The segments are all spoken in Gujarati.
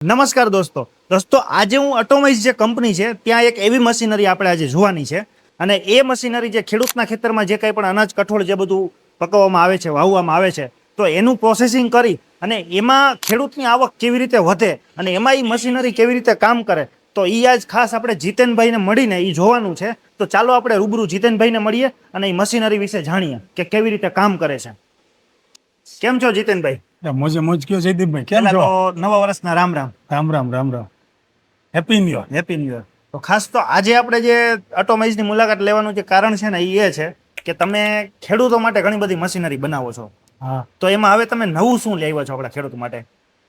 નમસ્કાર દોસ્તો આજે હું ઓટોમાઇઝ જે કંપની છે ત્યાં એક એવી મશીનરી આપણે આજે જોવાની છે અને એ મશીનરી જે ખેડૂતના ખેતરમાં જે કંઈ પણ અનાજ કઠોળ જે બધું પકવવામાં આવે છે વાવવામાં આવે છે તો એનું પ્રોસેસિંગ કરી અને એમાં ખેડૂતની આવક કેવી રીતે વધે અને એમાં એ મશીનરી કેવી રીતે કામ કરે તો એ આજ ખાસ આપણે જીતેનભાઈને મળીને એ જોવાનું છે. તો ચાલો આપણે રૂબરૂ જીતેનભાઈને મળીએ અને એ મશીનરી વિશે જાણીએ કે કેવી રીતે કામ કરે છે. કેમ છો જીતેનભાઈ? મોજે મોજ કયો જયદીપભાઈ, કેમ છો? નવા વર્ષના Ram Ram. Ram Ram Ram Ram. Happy new year. Happy new year. તો ખાસ તો આજે આપણે જે ઓટોમાઇઝની મુલાકાત લેવાનું જે કારણ છે ને એ છે કે તમે ખેડૂતો માટે ઘણી બધી મશીનરી બનાવો છો. હા, તો એમાં હવે તમે નવું શું લઈ આવ્યા છો આપણા ખેડૂત માટે?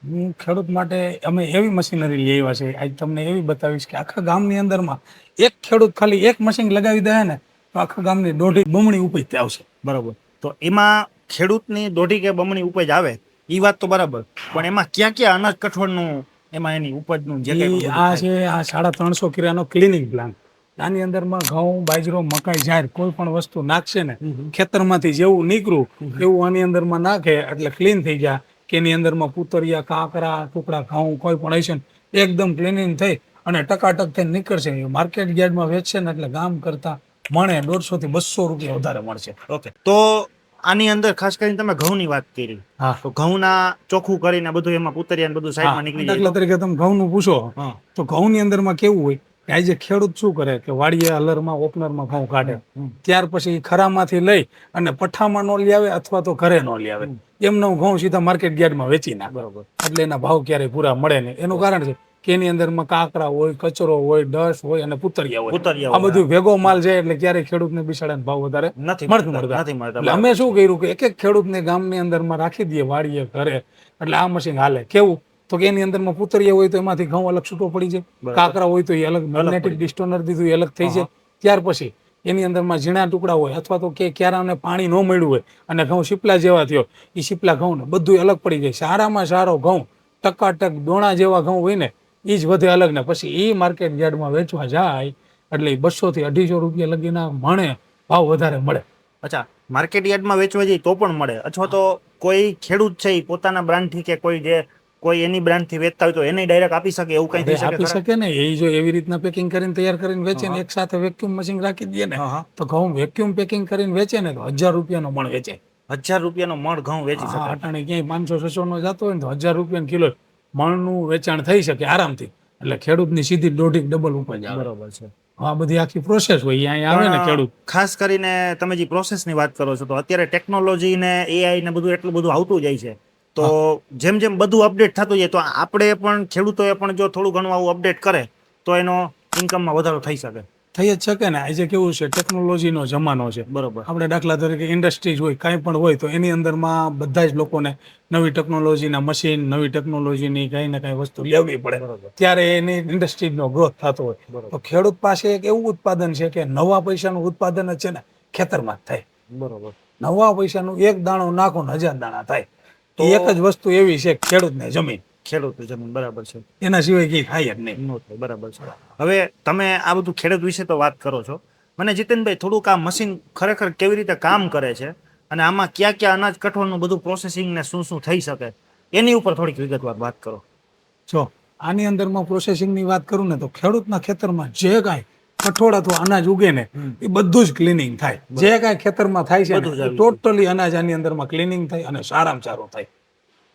હું ખેડૂત માટે અમે એવી મશીનરી લઈ આવ્યા છે, આજ તમને એવી બતાવીશ કે આખા ગામની અંદરમાં એક ખેડૂત ખાલી એક મશીન લગાવી દે ને તો આખા ગામની દોઢી બમણી ઉપજ આવશે. બરોબર. તો એમાં ખેડૂતની દોઢી કે બમણી ઉપજ આવે એ વાત તો બરાબર, પણ એમાં ક્યાં ક્યાં અનાજ કઠોળનું એમાં એની ઉપજનું જે કંઈ આ છે આ 350 કિરાનો ક્લિનિંગ પ્લાન. આની અંદરમાં ઘઉં, બાજરો, મકાઈ, જાર કોઈ પણ વસ્તુ નાખશે ને ખેતરમાંથી જેવું નીકળું એવું આની અંદરમાં નાખે એટલે ક્લીન થઈ જાય કે એની અંદરમાં પૂતરિયા, કાંકરા, ટુકડા ઘઉં કોઈ પણ હશે ને એકદમ ક્લિનિંગ થઈ અને ટકાટક થઈને નીકળશે. માર્કેટ યાર્ડમાં વેચશે ને એટલે ગામ કરતા મણે 150 થી 200 રૂપિયા વધારે મળશે. ઓકે. તો આની અંદર ખાસ કરીને તમે ઘઉંની વાત કરી. હા, તો ઘઉંના ચોખ્ખું કરીને બધું એમાં પૂતરિયા બધું સાઈડમાં નીકળી જાય. દાખલા તરીકે તમે ઘઉંનું પૂછો તો ઘઉંની અંદરમાં કેવું હોય કે આજે ખેડૂત શું કરે કે વાડીએ હલરમાં ઓપનરમાં ઘઉં કાઢે, ત્યાર પછી ખરામાંથી લઈ અને પઠ્ઠામાં નો લઈ આવે અથવા તો ઘરે નો લઈ આવે, એમનો ઘઉં સીધા માર્કેટ યાર્ડમાં વેચી નાખે. બરોબર. એટલે એના ભાવ ક્યારેય પૂરા મળે નહીં. એનું કારણ છે કે એની અંદરમાં કાંકરા હોય, કચરો હોય, ડસ હોય અને પૂતરિયા હોય. આ બધું ભેગો માલ છે એટલે ક્યારેય ખેડૂતને બિચારાને ભાવ વધારે નથી મળતા. એટલે અમે શું કર્યું કે એક એક ખેડૂતને ગામની અંદરમાં રાખી દઈએ વાડીએ ઘરે, એટલે આ મશીન હાલે. કેવું તો કે એની અંદરમાં પૂતરિયા હોય તો એમાંથી ઘઉં અલગ છૂટો પડી જાય, કાંકરા હોય તો એ અલગ મેગ્નેટિક ડિસ્ટોનર દીધું એ અલગ થઈ જાય. ત્યાર પછી એની અંદરમાં ઝીણા ટુકડા હોય અથવા તો કે ક્યારાને પાણી ન મળ્યું હોય અને ઘઉં શીપલા જેવા થયો એ શીપલા ઘઉં ને બધું અલગ પડી જાય. સારામાં સારો ઘઉં ટકાટક દોણા જેવા ઘઉં હોય ને એ જ વધે અલગ ને પછી એ માર્કેટ યાર્ડમાં વેચવા જાય એટલે 200 થી 250 રૂપિયા લગીના મણે ભાવ વધારે મળે. અચ્છા, માર્કેટ યાર્ડમાં વેચવા જઈએ તો પણ મળે અથવા તો કોઈ ખેડૂત છે એ પોતાના બ્રાન્ડથી કે કોઈ એની બ્રાન્ડથી વેચતા હોય તો એને ડાયરેક્ટ આપી શકે એવું કઈ થઈ શકે? આપી શકે ને. એ જો એવી રીતના પેકિંગ કરીને તૈયાર કરીને વેચે ને એક સાથે વેક્યુમ મશીન રાખી દે ને તો ઘઉં વેક્યુમ પેકિંગ કરીને વેચે ને તો 1000 રૂપિયાનો મણ વેચે. 1000 રૂપિયાનો મણ ઘઉં વેચી શકે? અટાણે ક્યાંય 500-600 નો જતો હોય ને તો 1000 રૂપિયા કિલો મણનું વેચાણ થઈ શકે આરામથી. એટલે ખેડૂતની સીધી દોઢી ડબલ ઉપજ આવે. બરોબર છે. આ બધી આખી પ્રોસેસ હોય અહીંયા આવે ને ખેડૂત. ખાસ કરીને તમે જે પ્રોસેસની વાત કરો છો તો અત્યારે ટેકનોલોજી ને એઆઈ ને બધું એટલું બધું આવતું જાય છે તો જેમ જેમ બધું અપડેટ થતું જાય તો આપણે પણ ખેડૂતોએ પણ જો થોડું ઘણું આવું અપડેટ કરે તો એનો ઇન્કમમાં વધારો થઈ શકે. થઈ જ શકે ને. આજે કેવું છે ટેકનોલોજીનો જમાનો છે. બરોબર. આપણે દાખલા તરીકે ઇન્ડસ્ટ્રીઝ હોય કાંઈ પણ હોય તો એની અંદરમાં બધા જ લોકોને નવી ટેકનોલોજીના મશીન, નવી ટેકનોલોજીની કઈ ને કઈ વસ્તુ લેવી પડે ત્યારે એની ઇન્ડસ્ટ્રીઝનો ગ્રોથ થતો હોય. તો ખેડૂત પાસે એક એવું ઉત્પાદન છે કે નવા પૈસાનું ઉત્પાદન જ છે ને ખેતરમાં જ થાય. બરોબર. નવા પૈસાનું એક દાણો નાખો ને 1000 દાણા થાય. તો એક જ વસ્તુ એવી છે ખેડૂતને જમીન. ખેડૂતની જમીન. બરાબર છે. એના સિવાય કઈ થાય જ નહીં. બરાબર છે. હવે તમે આ બધું ખેડૂત વિશે તો વાત કરો છો, મને જીતેનભાઈ થોડુંક આ મશીન ખરેખર કેવી રીતે કામ કરે છે અને આમાં ક્યાં ક્યાં અનાજ કઠોળનું બધું પ્રોસેસિંગ ને શું શું થઈ શકે એની ઉપર થોડીક વિગતવાર વાત કરો. જો આની અંદરમાં પ્રોસેસિંગની વાત કરું ને તો ખેડૂતના ખેતરમાં જે કાંઈ કઠોળ અથવા અનાજ ઉગે ને એ બધું જ ક્લિનિંગ થાય. જે કાંઈ ખેતરમાં થાય છે ટોટલી અનાજ આની અંદરમાં ક્લિનિંગ થાય અને સારામાં સારું થાય.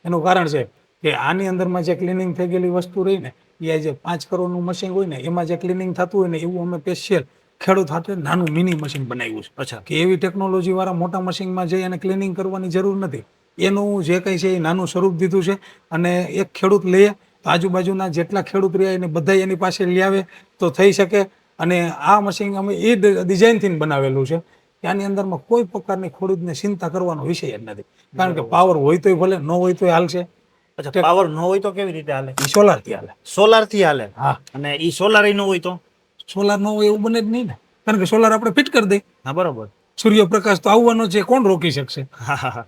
એનું કારણ છે કે આની અંદરમાં જે ક્લિનિંગ થઈ ગયેલી વસ્તુ રહી ને એ જે 5 કરોડનું મશીન હોય ને એમાં જે ક્લિનિંગ થતું હોય ને એવું અમે સ્પેશિયલ ખેડૂત હાથે નાનું મિની મશીન બનાવ્યું છે. અચ્છા. કે એવી ટેકનોલોજી વાળા મોટા મશીનમાં જઈ અને ક્લિનિંગ કરવાની જરૂર નથી. એનું જે કંઈ છે એ નાનું સ્વરૂપ દીધું છે અને એક ખેડૂત લે તો આજુબાજુના જેટલા ખેડૂત રહ્યા એને બધા એની પાસે લઈ આવે તો થઈ શકે. અને આ મશીન અમે એ ડિઝાઇનથી બનાવેલું છે કે આની અંદરમાં કોઈ પ્રકારની ખેડૂતને ચિંતા કરવાનો વિષય જ નથી. કારણ કે પાવર હોય તોય ભલે, ન હોય તોય હાલશે. અચ્છા, પાવર ન હોય તો કેવી રીતે હાલે? સોલાર થી હાલે. સોલાર થી હાલે? હા. અને ઈ સોલાર ન હોય તો? સોલાર ન હોય એવું બને જ નહીં ને. કારણ કે સોલાર આપણે ફિટ કરી દઈએ. હા, બરોબર. સૂર્યપ્રકાશ તો આવવાનો છે, કોણ રોકી શકશે?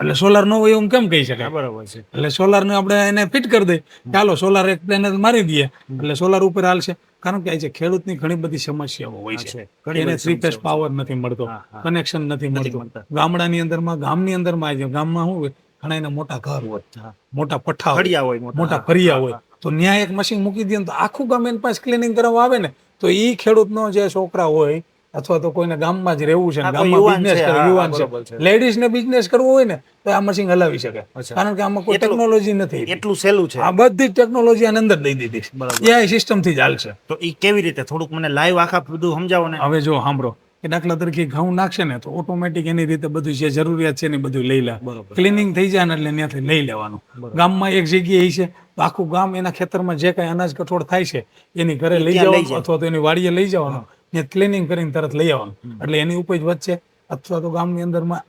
એટલે સોલાર ન હોય એવું કેમ કહી શકાય? બરોબર છે. એટલે સોલાર ને આપણે એને ફિટ કરી દઈએ. ચાલો સોલાર એક પેનલ મારી દઈએ એટલે સોલાર ઉપર હાલશે. કારણ કે આજે ખેડૂતની ઘણી બધી સમસ્યાઓ હોય છે. એને 3 ફેઝ પાવર નથી મળતો, કનેક્શન નથી મળતું. ગામડાની અંદરમાં ગામની અંદરમાં આજે ગામમાં શું હોય ઘણા એના મોટા ઘર હોય, મોટા પઠ્ઠા હોય, મોટા ફરિયા હોય, તો ન્યાય એક મશીન મૂકી દે ને તો આખું ગામ એની પાસે ક્લિનિંગ કરવા આવે ને તો ઈ ખેડૂતનો જે છોકરા હોય અથવા તો કોઈને ગામમાં જ રહેવું છે ને કોઈ ગામમાં યુવાન બિઝનેસ છે, કરે હા, યુવાન બરોબર છે છે. લેડીઝ ને બિઝનેસ કરવો હોય ને તો આ મશીન હલાવી શકે કારણ કે આમાં કોઈ ટેકનોલોજી નથી એટલું સહેલું છે. આ બધી ટેકનોલોજી આની અંદર દઈ દીધી છે એ સિસ્ટમ થી ચાલશે તો એ કેવી રીતે થોડુંક મને લાઈવ આખા બધું સમજાવો ને. હવે જો સાંભળો કે દાખલા તરીકે ઘઉં નાખશે ને તો ઓટોમેટિક એની રીતે બધું જે જરૂરિયાત છે ને એ બધું લઈ લે બરોબર. ક્લિનિંગ થઈ જાય ને એટલે ત્યાંથી લઈ લેવાનું ગામમાં એક જગ્યાએ છે તો આખું ગામ એના ખેતરમાં જે કાંઈ અનાજ કઠોળ થાય છે એની ઘરે લઈ ત્યાં લઈ જવાનું જાય. અથવા તો એની વાડીએ લઈ જવાનું ત્યાં ક્લિનિંગ કરીને તરત લઈ આવવાનું એટલે એની ઉપજ વધશે અથવા તો ગામની અંદરમાં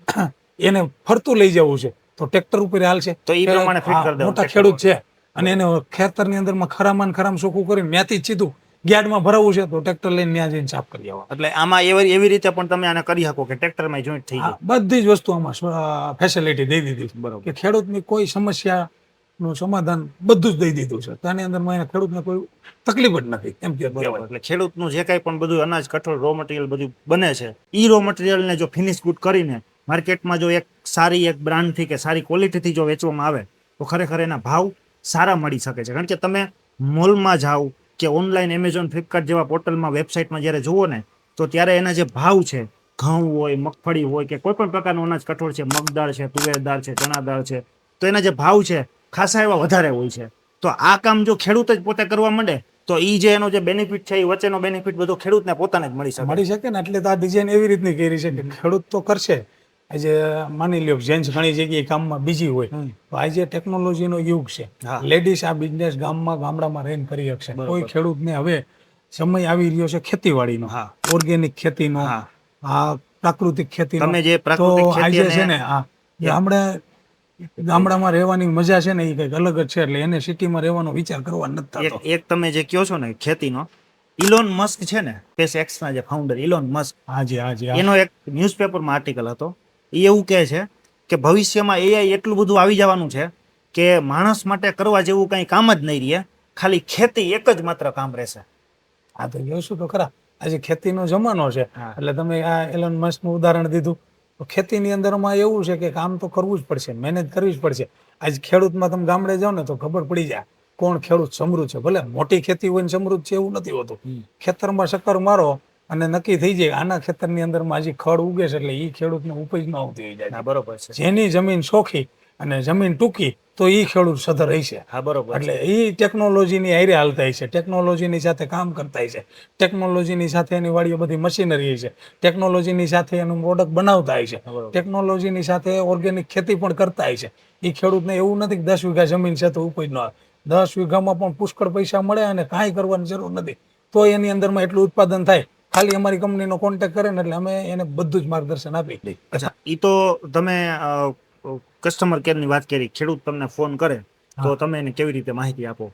એને ફરતું લઈ જવું છે તો ટ્રેક્ટર ઉપર હાલશે તો ઈ પ્રમાણે fit હા, કરી દેવાનું મોટા tractor ખેડૂત છે અને એને ખેતરની અંદરમાં ખરામાં ને ખરામ ચોખ્ખું કરીને ત્યાંથી જ સીધું ગ્યાડમાં ભરાવવું છે તો ટ્રેક્ટર લઈને ત્યાં જઈને સાફ કરી આવવાનું એટલે આમાં એવી રીતે પણ તમે આને કરી શકો કે ટ્રેક્ટરમાં જોઈન્ટ થઈ જાય. હા, બધી જ વસ્તુ આમાં ફેસિલિટી દઈ દીધી છે કે ખેડૂતની કોઈ સમસ્યાનું સમાધાન બધું જ દઈ દીધું છે તો આની અંદરમાં એને ખેડૂતને કોઈ તકલીફ જ નથી એમ કહેવાય. એટલે ખેડૂતનું જે કાંઈ પણ બધું અનાજ કઠોળ રો મટીરિયલ બધું બને છે ઈ રો મટીરિયલને જો ફિનિશ ગુડ કરીને માર્કેટમાં જો એક સારી એક બ્રાન્ડથી કે સારી ક્વોલિટીથી જો વેચવામાં આવે તો ખરેખર એના ભાવ સારા મળી શકે છે. કારણ કે તમે મોલમાં જાઓ કે ઓનલાઈન એમેઝોન ફ્લિપકાર્ટ જેવા પોર્ટલમાં વેબસાઇટમાં જ્યારે જુઓ ને તો ત્યારે એના જે ભાવ છે ઘઉં હોય મગફળી હોય કે કોઈ પણ પ્રકારનું અનાજ કઠોળ છે મગદાળ છે તુવેર દાળ છે ચણા દાળ છે તો એના જે ભાવ છે ખાસા એવા વધારે હોય છે. તો આ કામ જો ખેડૂત જ પોતે કરવા માંડે તો ઈ જે એનો જે બેનિફિટ છે એ વચ્ચેનો બેનિફિટ બધો ખેડૂતને પોતાને જ મળી શકે. મળી શકે ને એટલે તો આ ડિઝાઇન એવી રીતની કરી છે કે ખેડૂત તો કરશે આજે માની લ્યો જેન્ટ્સ ઘણી જગ્યાએ કામમાં બીજી હોય તો આજે ટેકનોલોજીનો યુગ છે હા. લેડીઝ આ બિઝનેસ ગામડામાં રહીને કરી શકશે કોઈ ખેડૂતને હવે સમય આવી રહ્યો છે ખેતીવાડીનો હા. ઓર્ગેનિક ખેતીનો હા. આ પ્રાકૃતિક ખેતીનો તમે જે તો પ્રાકૃતિક આજે ખેતી છે ને આ ગામડામાં રહેવાની મજા છે ને એ કંઈક અલગ જ છે એટલે એને સિટીમાં રહેવાનો વિચાર કરવા નથી થતો. એક તમે જે કહો છો ને ખેતીનો ઇલોન મસ્ક છે ને SpaceX ના જે ફાઉન્ડર ઇલોન મસ્ક હાજી એનો એક ન્યૂઝપેપરમાં આર્ટિકલ હતો એ એવું કહે છે કે ભવિષ્યમાં AI એટલું બધું આવી જવાનું છે કે માણસ માટે કરવા જેવું કંઈ કામ જ નહીં રહે ખાલી ખેતી એક જ માત્ર કામ રહેશે. આ તો જોઈશું તો ખરા આજે ખેતીનો જમાનો છે હા. એટલે તમે આ એલન મસ્કનું ઉદાહરણ દીધું તો ખેતીની અંદરમાં એવું છે કે કામ તો કરવું જ પડશે મહેનત કરવી જ પડશે. આજ ખેડૂતમાં તમે ગામડે જાઓ ને તો ખબર પડી જાય કોણ ખેડૂત સમૃદ્ધ છે. ભલે મોટી ખેતી હોય ને સમૃદ્ધ છે એવું નથી હોતું. ખેતરમાં શક્કર મારો અને નક્કી થઈ જાય આના ખેતરની અંદરમાં હજી ખડ ઉગે છે એટલે એ ખેડૂતને ઉપજ ન આવતી હોય જાય. બરોબર છે. જેની જમીન સોખી અને જમીન ટૂંકી તો એ ખેડૂત સધર રહી છે. હા બરોબર. એટલે એ ટેકનોલોજીની આઈરે હાલતા છે ટેકનોલોજીની સાથે કામ કરતા છે ટેકનોલોજીની સાથે એની વાડીઓ બધી મશીનરી છે ટેકનોલોજીની સાથે એનું પ્રોડક્ટ બનાવતા છે ટેકનોલોજીની સાથે ઓર્ગેનિક ખેતી પણ કરતા છે. એ ખેડૂતને એવું નથી કે 10 વીઘા જમીન છે તો ઉપજ ન આવે 10 વીઘામાં પણ પુષ્કળ પૈસા મળે અને કાંઈ કરવાની જરૂર નથી તો એની અંદરમાં એટલું ઉત્પાદન થાય ખાલી અમારી કંપનીનો કોન્ટેક્ટ કરે ને એટલે અમે એને બધું જ માર્ગદર્શન આપી દઈએ. અચ્છા ઈ તો તમે કસ્ટમર કેરની વાત કરી ખેડૂત તમને ફોન કરે તો તમે એને કેવી રીતે માહિતી આપો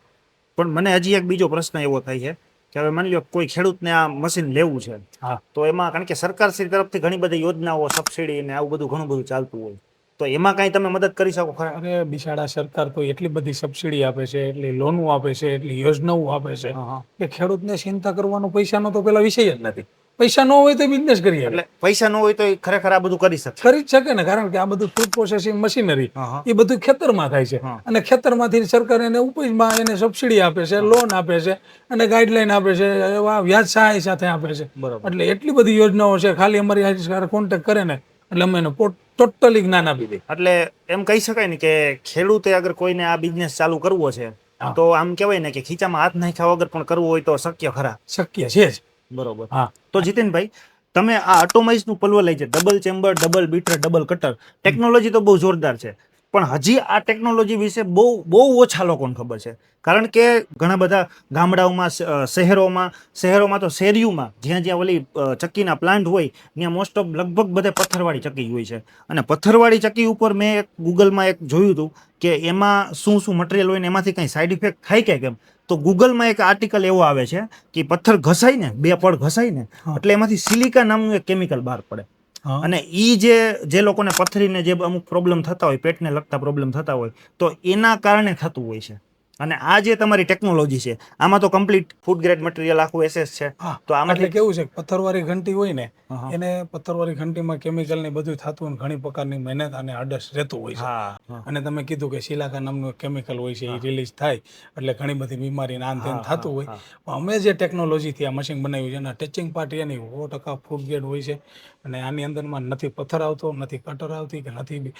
પણ મને હજી એક બીજો પ્રશ્ન એવો થાય છે કે હવે માની લો કોઈ ખેડૂતને આ મશીન લેવું છે હા તો એમાં કારણ કે સરકારશ્રી તરફથી ઘણી બધી યોજનાઓ સબસિડી ને આવું બધું ઘણું બધું ચાલતું હોય તો એમાં કાંઈ તમે મદદ કરી શકો ખરા? અરે બિચારા સરકાર તો એટલી બધી સબસિડી આપે છે એટલી લોનો આપે છે એટલી યોજનાઓ આપે છે કે ખેડૂતને ચિંતા કરવાનો પૈસાનો તો પેલા વિષય જ નથી. પૈસા ન હોય તો બિઝનેસ કરી શકે. એટલે પૈસા ન હોય તો એ ખરેખર આ બધું કરી શકે. કરી જ શકે ને કારણ કે આ બધું ફૂડ પ્રોસેસિંગ મશીનરી હા. એ બધું ખેતરમાં થાય છે અને ખેતરમાંથી સરકાર એને ઉપજમાં એને સબસિડી આપે છે લોન આપે છે અને ગાઈડલાઈન આપે છે એવા વ્યાજ સહાય સાથે આપે છે. બરોબર. એટલે એટલી બધી યોજનાઓ છે ખાલી અમારી કોન્ટેક્ટ કરે ને એટલે અમે એને ટોટલી જ્ઞાન આપી દઈએ. એટલે એમ કહી શકાય ને કે ખેડૂતે અગર કોઈને આ બિઝનેસ ચાલુ કરવો છે તો આમ કહેવાય ને કે ખીચામાં હાથ નાખ્યા વગર પણ કરવું હોય તો શક્ય ખરા? શક્ય છે જ. બરોબર. હા તો જીતેનભાઈ તમે આ અટોમાઇઝ નું પલ્વ લઈ છે double chamber double bitter double cutter technology તો બહુ જોરદાર છે પણ હજી આ ટેકનોલોજી વિશે બહુ ઓછા લોકોને ખબર છે કારણ કે ઘણા બધા ગામડાઓમાં શહેરોમાં તો શેરીઓમાં જ્યાં ઓલી ચક્કીના પ્લાન્ટ હોય ત્યાં મોસ્ટ ઓફ લગભગ બધે પથ્થરવાળી ચક્કી હોય છે અને પથ્થરવાળી ચક્કી ઉપર મેં એક ગૂગલમાં એક જોયું હતું કે એમાં શું મટીરિયલ હોય ને એમાંથી કંઈ સાઈડ ઇફેક્ટ થાય કે કેમ તો ગૂગલમાં એક આર્ટિકલ એવો આવે છે કે પથ્થર ઘસાય ને 2 પડ ઘસાય ને એટલે એમાંથી સિલિકા નામનું એક કેમિકલ બહાર પડે અને ઈ જે લોકોને પથરીને જે અમુક પ્રોબ્લેમ થતા હોય પેટને લગતા પ્રોબ્લેમ થતા હોય તો એના કારણે થતું હોય છે. અને આ જે તમારી ટેકનોલોજી છે આમાં તો કમ્પ્લીટ ફૂડ ગ્રેડ મટીરિયલ આખું એસએસ છે. હા, તો આમાં એટલે કેવું છે કે પથ્થરવાળી ઘંટી હોય ને હા. એને પથ્થરવાળી ઘંટીમાં કેમિકલ ને બધું થતું હોય, ઘણી પ્રકારની મહેનત અને આડસ રહેતું હોય છે. હા અને તમે કીધું કે સિલાકા નામનું કેમિકલ હોય છે, એ રિલીઝ થાય એટલે ઘણી બધી બીમારી આન તેન થતું હોય. પણ અમે જે ટેકનોલોજીથી આ મશીન બનાવ્યું છે એના ટચિંગ પાર્ટ એની 100% ફૂડ ગ્રેડ હોય છે. અને આની અંદરમાં નથી પથ્થર આવતો, નથી કટર આવતી કે નથી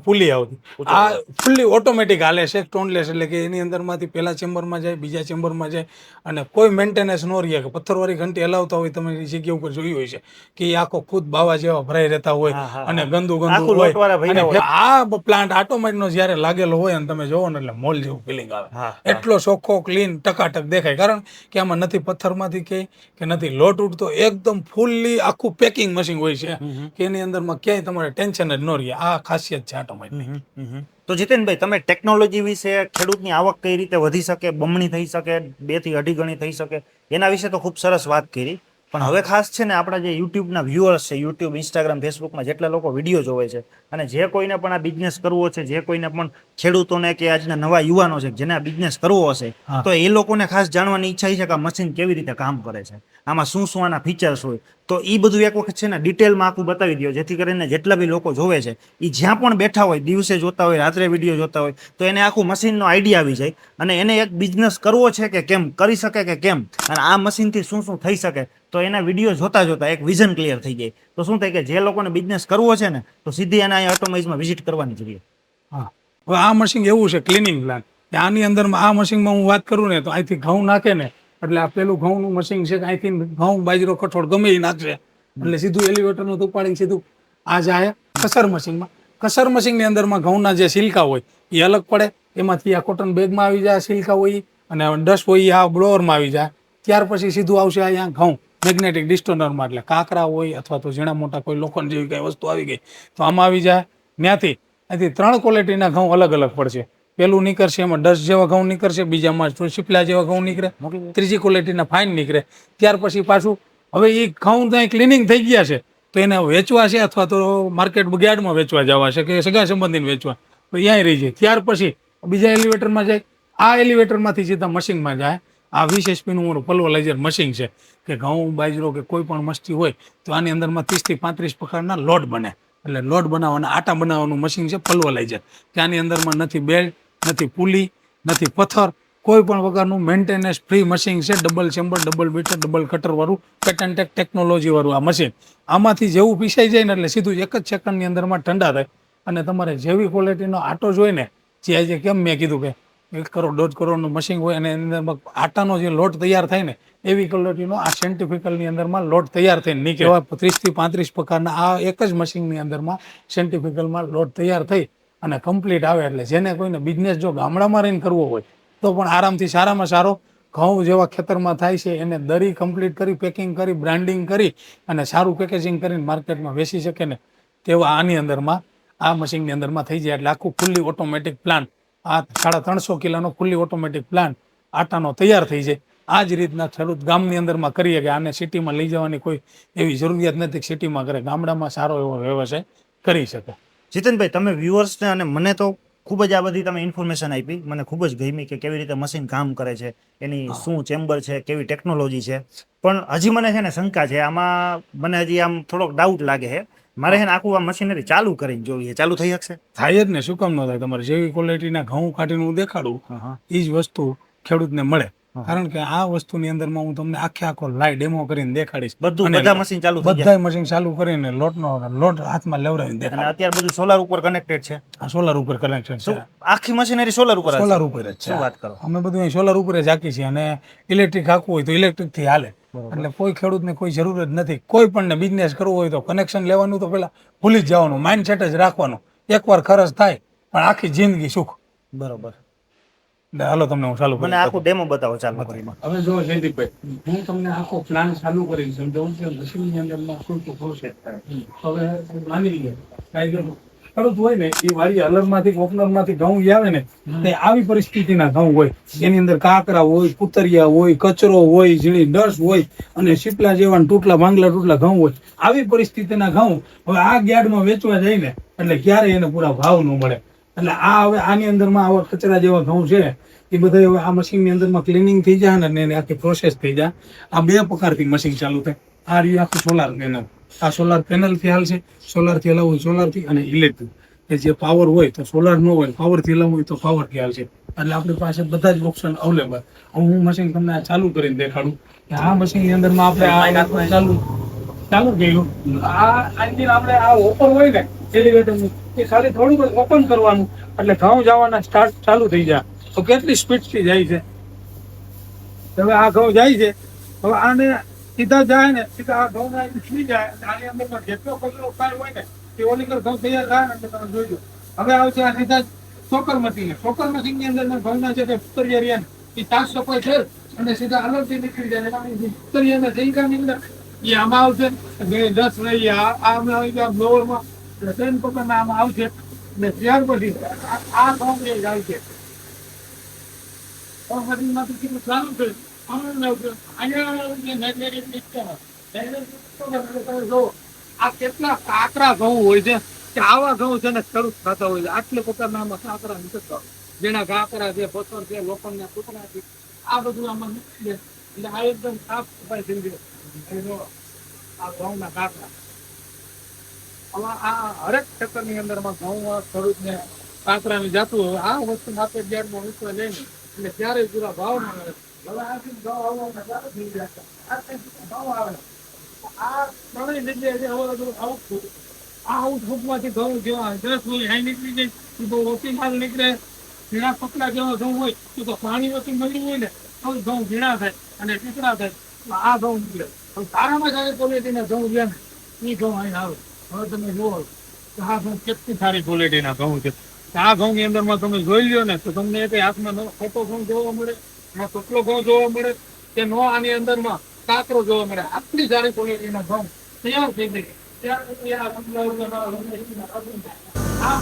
પુલી આવતી. આ ફૂલ્લી ઓટોમેટિક હાલે છે, ટોનલેસ, એટલે કે એની અંદરમાંથી પહેલા ચેમ્બરમાં જાય, બીજા ચેમ્બરમાં જાય અને કોઈ મેન્ટેનન્સ નો રહે. કે પથ્થરવાળી ઘંટી હલાવતા હોય તમે એ જગ્યા ઉપર જોઈ હોય છે કે એ આખો ખુદ બાવા જેવા ભરાઈ રહેતા હોય અને ગંદુ આખું હોય. લોટવાળા ભર્યા અને આ પ્લાન્ટ ઓટોમેટિક નો જ્યારે લાગેલો હોય અને તમે જોવો ને એટલે મોલ જેવું ફિલિંગ આવે. એટલો ચોખ્ખો ક્લીન ટકાટક દેખાય, કારણ કે આમાં નથી પથ્થરમાંથી કે નથી લોટ ઉડતો, એકદમ ફૂલ્લી આખું પેકિંગ મશીન હોય છે કે એની અંદરમાં ક્યાંય તમારે ટેન્શન જ ન રહે. આ ખાસિયત છે ઓટોમેટિક. તો જીતેનભાઈ, તમે ટેકનોલોજી વિશે, ખેડૂતની આવક કઈ રીતે વધી શકે, બમણી થઈ શકે, 2 થી 2.5 ગણી થઈ શકે, એના વિશે તો ખૂબ સરસ વાત કરી. પણ હવે ખાસ છે ને આપણા જે યુટ્યુબના વ્યુઅર્સ છે, યુટ્યુબ, ઇન્સ્ટાગ્રામ, ફેસબુકમાં જેટલા લોકો વિડીયો જોવે છે અને જે કોઈને પણ આ બિઝનેસ કરવો છે, જે કોઈને પણ ખેડૂતોને કે આજના નવા યુવાનો છે જેને આ બિઝનેસ કરવો હશે, તો એ લોકોને ખાસ જાણવાની ઈચ્છા છે કે આ મશીન કેવી રીતે કામ કરે છે, આમાં શું શું આના ફીચર્સ હોય. તો એ બધું એક વખત છે ને ડિટેલમાં આખું બતાવી દો, જેથી કરીને જેટલા બી લોકો જોવે છે એ જ્યાં પણ બેઠા હોય, દિવસે જોતા હોય, રાત્રે વિડીયો જોતા હોય, તો એને આખું મશીનનો આઈડિયા આવી જાય અને એને એક બિઝનેસ કરવો છે કે કેમ, કરી શકે કે કેમ, અને આ મશીનથી શું શું થઈ શકે, તો એના વિડીયો જોતા જોતા એક વિઝન ક્લિયર થઈ જાય. તો શું થાય કે જે લોકોને બિઝનેસ કરવો છે ને, તો સીધી એને અહીંયા ઓટોમાઇઝમાં વિઝિટ કરવાની જોઈએ. હા, હવે આ મશીન એવું છે ક્લિનિંગ પ્લાન્ટ, આની અંદરમાં આ મશીનમાં હું વાત કરું ને તો અહીંથી ઘઉં નાખે ને એટલે આ પેલું ઘઉંનું મશીન છે કે અહીંથી ઘઉં, બાજરો, કઠોળ ગમે એ નાખશે એટલે સીધું એલિવેટરનું ઉપાડીને સીધું આ જાય કસર મશીનમાં. કસર મશીનની અંદરમાં ઘઉંના જે સિલકા હોય એ અલગ પડે, એમાંથી આ કોટન બેગમાં આવી જાય સિલકા હોય અને ડસ્ટ હોય આ બ્લોઅરમાં આવી જાય. ત્યાર પછી સીધું આવશે અહીંયા ઘઉં મેગ્નેટિક ડિસ્ટોનરમાં, એટલે કાંકરા હોય અથવા તો ઝીણા મોટા કોઈ લોખંડ જેવી કઈ વસ્તુ આવી ગઈ તો આમાં આવી જાય. ત્યાંથી અહીંથી 3 ક્વોલિટીના ઘઉં અલગ અલગ પડશે. પેલું નીકળશે એમાં 10 જેવા ઘઉં નીકળશે, બીજામાં શીપલા જેવા ઘઉં નીકળે, ત્રીજી ક્વોલિટીના ફાઇન નીકળે. ત્યાર પછી પાછું હવે એ ઘઉં ત્યાં ક્લિનિંગ થઈ ગયા છે તો એને વેચવા છે અથવા તો માર્કેટ યાર્ડમાં વેચવા જવા છે કે સગા સંબંધીને વેચવા, તો ત્યાં રહી જાય. ત્યાર પછી બીજા એલિવેટરમાં જાય, આ એલિવેટરમાંથી સીધા મશીનમાં જાય. આ 20 HP નું પલ્વરાઇઝર મશીન છે કે ઘઉં, બાજરો કે કોઈ પણ મસ્તી હોય તો આની અંદરમાં 30 થી 35 પ્રકારના લોટ બને. એટલે લોટ બનાવવાના, આટા બનાવવાનું મશીન છે પલ્વરાઇઝર. ત્યાંની અંદરમાં નથી બેલ્ટ, નથી પુલી, નથી પથ્થર, કોઈ પણ પ્રકારનું મેન્ટેનન્સ ફ્રી મશીન છે. Double chamber, double bitter, double cutter વાળું પેટન્ટેડ ટેકનોલોજી વાળું આ મશીન. આમાંથી જેવું પીસાઈ જાય ને એટલે સીધું 1 જ સેકન્ડની અંદરમાં ઠંડા થાય અને તમારે જેવી ક્વોલિટીનો આટો જોઈએ ને, જે આજે કેમ મેં કીધું કે 1 કરોડ 1.5 કરોડનું મશીન હોય અને એની અંદર આટાનો જે લોટ તૈયાર થાય ને એવી ક્વોલિટીનો આ સેન્ટિફિકલની અંદરમાં લોટ તૈયાર થઈને નીકળે. 30 થી 35 પ્રકારના આ એક જ મશીનની અંદરમાં સેન્ટિફિકલમાં લોટ તૈયાર થઈ અને કમ્પ્લીટ આવે. એટલે જેને કોઈને બિઝનેસ જો ગામડામાં રહીને કરવો હોય તો પણ આરામથી સારામાં સારો ઘઉં જેવા ખેતરમાં થાય છે એને દરી કમ્પ્લીટ કરી, પેકિંગ કરી, બ્રાન્ડિંગ કરી અને સારું પેકેજિંગ કરીને માર્કેટમાં વેચી શકે ને તેવા આની અંદરમાં આ મશીનની અંદરમાં થઈ જાય. એટલે આખું ફૂલ્લી ઓટોમેટિક પ્લાન્ટ, આ 350 કિલોનો ફૂલ્લી ઓટોમેટિક પ્લાન્ટ આટાનો તૈયાર થઈ જાય. આ જ રીતના ખેડૂત ગામની અંદરમાં કરીએ કે આને સિટીમાં લઈ જવાની કોઈ એવી જરૂરિયાત નથી, સિટીમાં કરે, ગામડામાં સારો એવો વ્યવસાય કરી શકે. જીતેનભાઈ, તમે વ્યુઅર્સને અને મને તો ખૂબ જ આ બધી તમે ઇન્ફોર્મેશન આપી, મને ખૂબ જ ગમી કે કેવી રીતે મશીન કામ કરે છે, એની શું ચેમ્બર છે, કેવી ટેકનોલોજી છે. પણ હજી મને છે ને શંકા છે આમાં, મને હજી આમ થોડોક ડાઉટ લાગે છે. મારે છે ને આખું આ મશીનરી ચાલુ કરીને જોઈએ, ચાલુ થઈ શકશે? થાય જ ને, શું કામ ન થાય. તમારે જેવી ક્વોલિટીના ઘઉં કાઢીને હું દેખાડું એ જ વસ્તુ ખેડૂતને મળે. કારણ કે આ વસ્તુની અંદરમાં હું તમને આખો લાઈવ ડેમો કરીને દેખાડીશ. બધા મશીન ચાલુ થઈ જાય, બધા મશીન ચાલુ કરીને લોટ હાથમાં લેવડાવીને દેખાડે. અને અત્યારે બધું સોલાર ઉપર કનેક્ટેડ છે. આ સોલાર ઉપર કનેક્શન છે. આખી મશીનરી સોલાર ઉપર? સોલાર ઉપર જ છે. શું વાત કરો? અમે બધું અહીં સોલાર ઉપર જ હાકી છીએ અને ઇલેક્ટ્રિક હાકવું હોય તો ઇલેક્ટ્રિક થી હાલે. એટલે કોઈ ખેડૂતને કોઈ જરૂર જ નથી. કોઈ પણ બિઝનેસ કરવો હોય તો કનેક્શન લેવાનું તો પેલા ભૂલી જ જવાનું, માઇન્ડસેટ જ રાખવાનું. એકવાર ખર્ચ થાય પણ આખી જિંદગી સુખ. બરોબર. હાલો તમને હું ચાલુ મને આખું ડેમો બતાવો ચાલુ કરીને. હવે જો જયદીપભાઈ, હું તમને આખો પ્લાન ચાલુ કરીને સમજાવું કે મશીનની અંદરમાં શું શું પ્રોસેસ થાય. હવે માની લઈએ કાયદો ખેડૂત હોય ને એ વાડી અલરમાંથી ઓપનરમાંથી ઘઉં આવે ને તે આવી પરિસ્થિતિના ઘઉં હોય, એની અંદર કાકરા હોય, કુતરિયા હોય, કચરો હોય, ઝીણી ડસ હોય અને શીપલા જેવા તૂટલા ભાંગલા તૂટલા ઘઉં હોય. આવી પરિસ્થિતિના ઘઉં હવે આ યાર્ડમાં વેચવા જાય ને એટલે ક્યારે એને પૂરા ભાવ ન મળે. એટલે આ હવે આની અંદરમાં આવા કચરા જેવા ઘઉં છે એ બધા હવે આ મશીનની અંદરમાં ક્લિનિંગ થઈ જાય ને એની આખી પ્રોસેસ થઈ જાય. આ બે પ્રકારથી મશીન ચાલુ થાય. આ રહ્યું આખું સોલાર પેનલ. આ સોલાર પેનલ થી હાલશે. સોલાર થી હલાવવું સોલાર થી, અને ઇલેક્ટ્રિક કે જે પાવર હોય તો સોલાર ન હોય, પાવર થી હલાવવું હોય તો પાવર થી હાલશે. એટલે આપણી પાસે બધા જ ઓપ્શન અવેલેબલ. હું મશીન તમને આ ચાલુ કરીને દેખાડું કે આ મશીનની અંદરમાં આપણે આ ચાલુ કર્યું. આ એન્જિન આપણે આ ઓપન હોય ને એલિવેટરનું, એ ખાલી થોડુંક ઓપન કરવાનું એટલે ઘઉં જવાના સ્ટાર્ટ ચાલુ થઈ જાય. તો કેટલી સ્પીડથી જાય છે. હવે આ ઘઉં જાય છે. હવે આને સીધા જાય ને સીધા આ ઘઉં નીકળી જાય. આની અંદરમાં જેટલો કચરો કાંઈ હોય ને એ ઓલી કર ઘઉં તૈયાર થાય ને એટલે તમે જોઈજો. હવે આવશે આ સીધા ચોકર મશીન. ચોકર મશીનની અંદર ઘઉંના છે તે ઉત્તરીય રહ્યા ને એ સાફ સફાઈ છે અને સીધા અલગથી નીકળી જાય. ઉત્તરીયના જઈકાની અંદર એ આમાં આવશે. 10 રહી આમાં આવી ગયા બ્લોવરમાં 10 પકડના આમાં આવશે. ને ત્યાર પછી આ ઘઉં એ જાય છે. મશીનમાંથી કેટલું ચાલુ છે. આ કેટલા કાકરા ઘઉં હોય છે કે આવા ઘઉં છે ને ખેડૂત ખાતા હોય છે. આટલે પ્રકારના આમાં કાકરા નીકળતા હોય. જેના કાકરા છે, પથ્થર છે, લોખંડના ટુકડા છે, આ બધું આમાં નીકળી જાય. એટલે આ એકદમ સાફ સફાઈ થઈ ગઈ. આ ઘઉંના કાકરા હવે આ હરેક ખેતરની અંદરમાં ઘઉં ખેડૂતને કાકરાની જાતું હોય. આ વસ્તુ માર્કેટ યાર્ડમાં વિશ્વ લઈને એટલે ત્યારે પૂરા ભાવ મળે. હવે આથી ભાવ આવવાના ચાલુ થઈ ગયા. ભાવ આવે આ ત્રણેય જગ્યાએ જે અવર આવતું આ આઉટફૂટમાંથી ઘઉં જેવા 10 હોય અહીં નીકળી જાય એ બહુ ઓછી માલ નીકળે. ઝીણા પકડા જેવા ઘઉં હોય તો પાણી ઓછી મળ્યું હોય ને તો ઘઉં ઝીણા થાય અને ટીકડા થાય. આ ઘઉં નીકળે. પણ સારામાં સારી ક્વોલિટીના ઘઉં છે ને એ ઘઉં અહીં આવે. હવે તમે જુઓ કે આ ઘઉં કેટલી સારી ક્વોલિટીના ઘઉં છે. આ ઘઉંની અંદરમાં તમે જોઈ લ્યો ને તો તમને એક હાથમાં ખોટો ઘઉં જોવા મળે, એમાં ટોટલો ઘઉં જોવા મળે કે નો આની અંદરમાં કાકરો જોવા મળે. આટલી સારી ક્વોલિટીના ઘઉં તૈયાર થઈ ગઈ.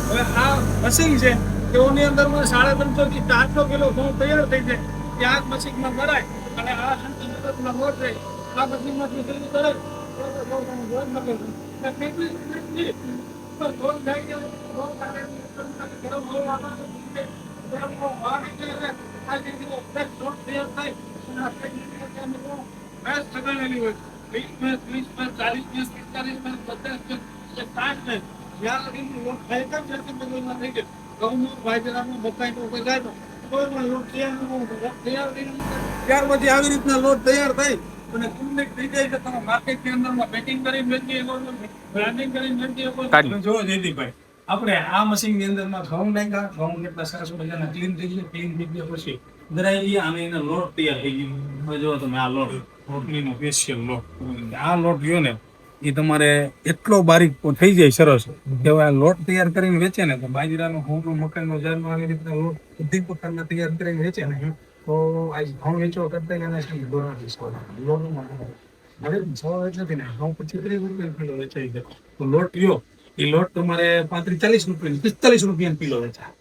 હવે આ મશીન છે તેઓની અંદરમાં 350 થી 400 કિલો ઘઉં તૈયાર થઈ જાય. ત્યાં જ મશીનમાં ભરાય અને આ સંતોષના લોટ રહે. આ મશીનમાંથી જલ્દી કરે ત્યાર પછી આવી રીતના લોટ તૈયાર થાય અને કુંડક થઈ જાય છે. તમે માર્કેટની અંદરમાં પેકિંગ કરીને વેચી શકો, બ્રાન્ડિંગ કરીને વેચી શકો. જો જયદીપભાઈ આપણે આ મશીનની અંદરમાં ઘઉં નાખ્યા. ઘઉં કેટલા સરસ મજાના ક્લીન થઈ ગયા. ક્લીન થઈ ગયા પછી દરાઈ ગયા અને એનો લોટ તૈયાર થઈ ગયો. હવે જો તમે આ લોટ રોટલીનો સ્પેશિયલ લોટ. આ લોટ રહ્યો ને એ તમારે એટલો બારીક થઈ જાય સરસ કે હવે આ લોટ તૈયાર કરીને વેચે ને તો બાજરાનો, ઘઉંનો, મકાઈનો, જારનો આવી રીતના લોટ બધી પ્રકારના તૈયાર કરીને વેચે ને તો આ ઘઉં વેચવા કરતા એના છે ઘઉં 25-30 રૂપિયા કિલો વેચાઈ જાય. તો લોટ લ્યો એ લોટ તમારે 35-40 રૂપિયા 45 રૂપિયા કિલો વેચાય.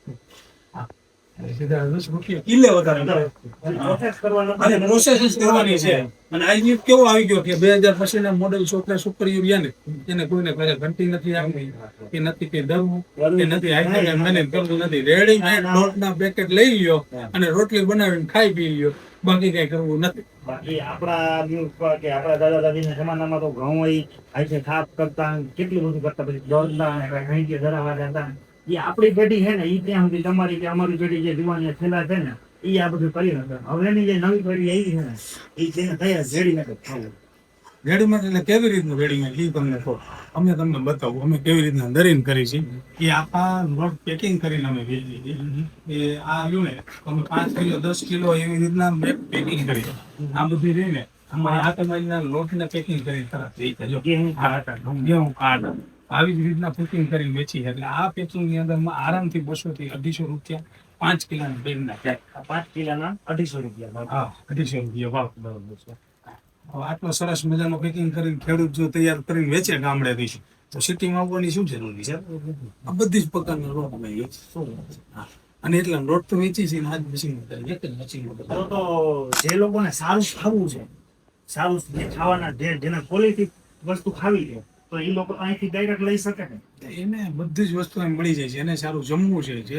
સીધા 10 રૂપિયા કિલે વધારે અને પ્રોસેસ જ કરવાની છે. અને આ કેવો આવી ગયો કે 2000 પછીના મોડેલ છોકરા છોકરીઓ રહ્યા ને એને કોઈને ઘરે ઘંટી નથી આપવી કે નથી કે દરવું કે નથી હાઈ મેનેજ કરવું નથી. રેડીમેડ લોટના પેકેટ લઈ લ્યો અને રોટલી બનાવીને ખાઈ પી લ્યો. બાકી કઈ કરવું નથી. બાકી આપણા દાદા દાદીના જમાનામાં તો ઘઉં આઈ થાપ કરતા, કેટલું બધું કરતા, પછી દોડતા ઘણી ધરાવા જતા. એ આપણી પેઢી છે ને એ ત્યાં સુધી તમારી કે અમારી પેઢી જે જુવાની છેલ્લા છે ને એ આ બધું કરી નથી. હવેની જે નવી પેઢી આવી છે ને એ તેને તૈયાર રેડીમેડ ખાવું. રેડીમેડ એટલે કેવી રીતનું રેડીમેડ એ તમને કહો. અમે તમને બતાવું અમે કેવી રીતના દરીને કરી છે. એ આખા લોટ પેકિંગ કરીને અમે વેચીએ છીએ. એ આ રહ્યું ને અમે 5 કિલો 10 કિલો એવી રીતના પેકિંગ કરી. આ બધી રહીને અમારે આ તમારીના લોટને પેકિંગ કરી તરફ વેચે. ઘઉં કાઢ આવી જ રીતના પેકિંગ કરીને વેચી. એટલે આ પેકિંગ ની અંદરમાં આરામથી 200 થી 250 રૂપિયા 5 કિલોના બેગના થાય. 5 કિલોના 250 રૂપિયા. હા 250 રૂપિયા ભાવ બરાબર છે. હવે આટલો સરસ મજાનો પેકિંગ કરીને ખેડૂત જો તૈયાર કરીને વેચે ગામડેથી તો સિટીમાં આવવાની શું જરૂરી છે? આ બધી જ પ્રકારના લોટ અમે વેચીએ. અને એટલા લોટ તો વેચી છે આજ મશીન એક જ મશીન. તો જે લોકોને સારું ખાવું છે, સારું જે ખાવાના જેના ક્વોલિટી વસ્તુ ખાવી છે તો એ લોકો અહીંથી ડાયરેક્ટ લઈ શકે ને. એને બધી જ વસ્તુ એમ મળી જાય છે. એને સારું જમવું છે, જે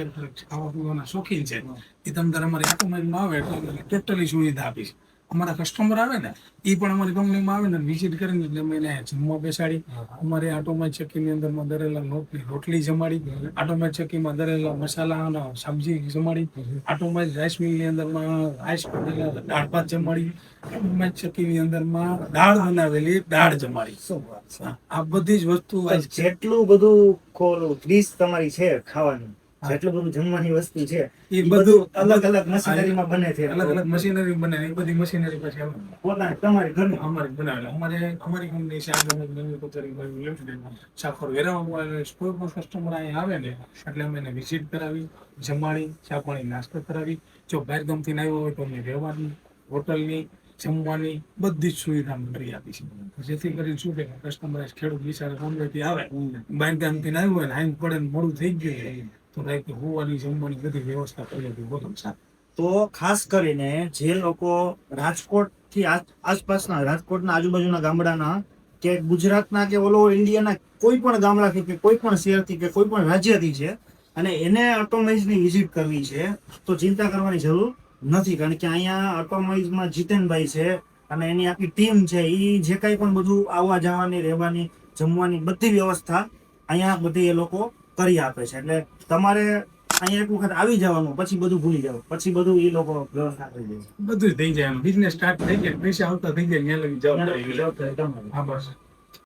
ખાવા પીવાના શોખીન છે, એ તમે તારે અમારી ઓટોમેટિકમાં આવે એટલે ટોટલી સુવિધા આપી છે. અમારા કસ્ટમર આવે ને એ પણ અમારી કંપનીમાં આવે ને વિઝિટ કરીને એટલે અમે એને જમવા બેસાડી. અમારે આટોમેટ ચક્કીની અંદરમાં દરેલા લોટની રોટલી જમાડી, આટોમેટ ચક્કીમાં દરેલા મસાલા અને સબ્જી જમાડી, આટોમેટ રાઈસ મિલની અંદરમાં રાઈસ દાળ ભાત જમાડી, આટોમેટ ચક્કીની અંદરમાં દાળ બનાવેલી દાળ જમાડી. હા, આ બધી જ વસ્તુ આ જેટલું બધું ડીશ તમારી છે ખાવાની, જેટલું બધું જમવાની વસ્તુ છે એ બધું અલગ અલગ મશીનરીમાં બને છે. અલગ અલગ મશીનરી બને. એ બધી મશીનરી પછી પોતાની તમારી ઘરની અમારી બનાવેલા. અમારી કંપની છે સાફર વેરામાં. કોઈ પણ કસ્ટમર અહીં આવે ને એટલે અમે એને વિઝિટ કરાવી, જમાડી, ચા પાણી નાસ્તો કરાવી. જો બહાર ગામથી આવ્યો હોય તો અમને રહેવાની, હોટલની, જમવાની બધી જ સુવિધા અમે કરી આપી છે. જેથી કરીને શું કે કસ્ટમર ખેડૂત વિચારે ગામડેથી આવે, બહાર ગામથી આવ્યું હોય ને હાઈમ પડે ને મોડું થઈ ગયું હોય તો રાઈટ હોવાની જમવાની બધી વ્યવસ્થા કરી હતી. બોલો સાહેબ. તો ખાસ કરીને જે લોકો રાજકોટ થી આસપાસના, રાજકોટના આજુબાજુના ગામડાના કે ગુજરાતના કે ઓલ ઓવર ઇન્ડિયાના કોઈ પણ ગામડાથી કે કોઈ પણ શહેરથી કે કોઈ પણ રાજ્યથી છે અને એને ઓટોમાઇઝની વિઝિટ કરવી છે તો ચિંતા કરવાની જરૂર નથી. કારણ કે અહીંયા ઓટોમાઇઝમાં જીતેનભાઈ છે અને એની આખી ટીમ છે. એ જે કાંઈ પણ બધું આવવા જવાની, રહેવાની, જમવાની બધી વ્યવસ્થા અહીંયા બધી એ લોકો કરી આપે છે. એટલે તમારે અહીંયા એક વખત આવી જવાનું, પછી બધું ભૂલી જાવ, પછી બધું એ લોકો વ્યવસ્થા કરી દે. બધું થઈ જાય. બિઝનેસ સ્ટાર્ટ થઈ જાય, પૈસા આવતા થઈ જાય, ત્યાં લગી જવાબદારી. હા બસ.